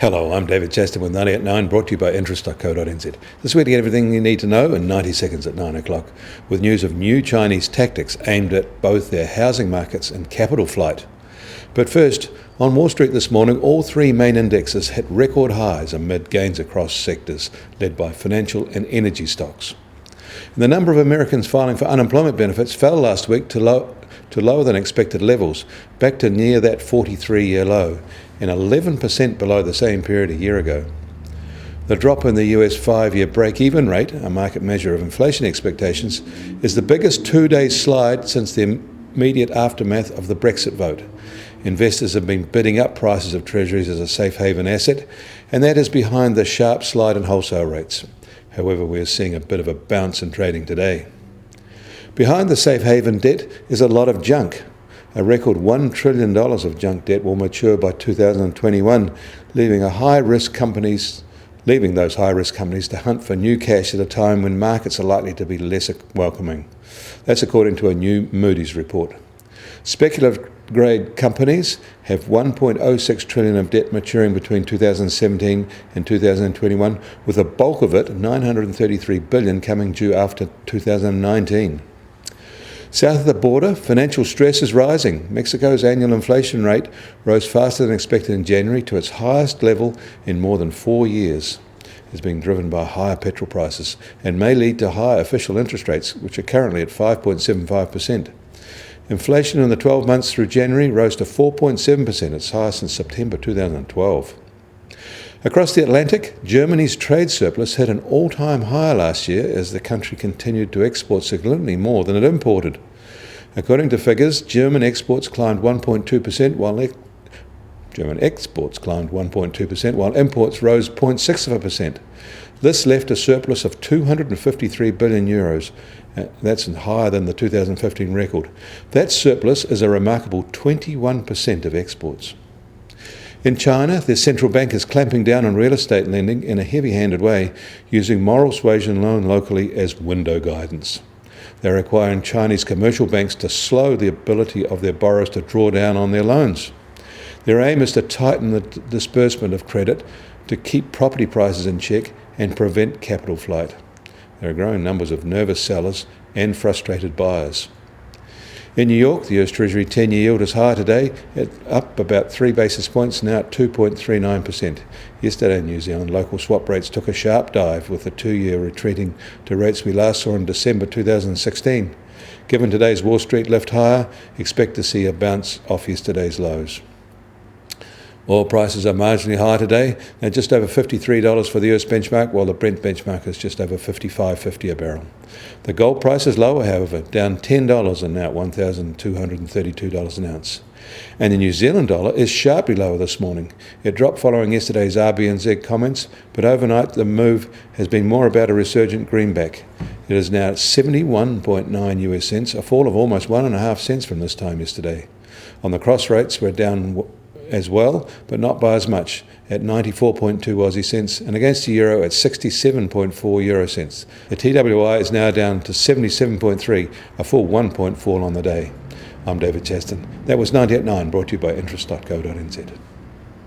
Hello, I'm David Chaston with 90 at 9, brought to you by interest.co.nz. This week to get everything you need to know in 90 seconds at 9 o'clock, with news of new Chinese tactics aimed at both their housing markets and capital flight. But first, on Wall Street this morning, all three main indexes hit record highs amid gains across sectors, led by financial and energy stocks. And the number of Americans filing for unemployment benefits fell last week to lower than expected levels, back to near that 43-year low, and 11% below the same period a year ago. The drop in the US 5-year break-even rate, a market measure of inflation expectations, is the biggest two-day slide since the immediate aftermath of the Brexit vote. Investors have been bidding up prices of treasuries as a safe haven asset, and that is behind the sharp slide in wholesale rates. However, we are seeing a bit of a bounce in trading today. Behind the safe haven debt is a lot of junk. A record $1 trillion of junk debt will mature by 2021, leaving those high-risk companies to hunt for new cash at a time when markets are likely to be less welcoming. That's according to a new Moody's report. Speculative-grade companies have $1.06 trillion of debt maturing between 2017 and 2021, with the bulk of it, $933 billion, coming due after 2019. South of the border, financial stress is rising. Mexico's annual inflation rate rose faster than expected in January to its highest level in more than 4 years. It's being driven by higher petrol prices and may lead to higher official interest rates, which are currently at 5.75%. Inflation in the 12 months through January rose to 4.7%, its highest since September 2012. Across the Atlantic, Germany's trade surplus hit an all-time high last year as the country continued to export significantly more than it imported. According to figures, German exports climbed 1.2%, while imports rose 0.6%. This left a surplus of 253 billion euros. That's higher than the 2015 record. That surplus is a remarkable 21% of exports. In China, their central bank is clamping down on real estate lending in a heavy-handed way, using moral suasion loan locally as window guidance. They're requiring Chinese commercial banks to slow the ability of their borrowers to draw down on their loans. Their aim is to tighten the disbursement of credit to keep property prices in check and prevent capital flight. There are growing numbers of nervous sellers and frustrated buyers. In New York, the US Treasury 10-year yield is higher today, up about 3 basis points, now at 2.39%. Yesterday in New Zealand, local swap rates took a sharp dive, with the 2-year retreating to rates we last saw in December 2016. Given today's Wall Street lift higher, expect to see a bounce off yesterday's lows. Oil prices are marginally higher today, at just over $53 for the US benchmark, while the Brent benchmark is just over $55.50 a barrel. The gold price is lower, however, down $10 and now at $1,232 an ounce. And the New Zealand dollar is sharply lower this morning. It dropped following yesterday's RBNZ comments, but overnight the move has been more about a resurgent greenback. It is now at 71.9 US cents, a fall of almost 1.5 cents from this time yesterday. On the cross rates, we're down as well, but not by as much, at 94.2 Aussie cents, and against the euro at 67.4 euro cents. The TWI is now down to 77.3, a full 1 point fall on the day. I'm David Chaston. That was 90 at 9, brought to you by interest.co.nz.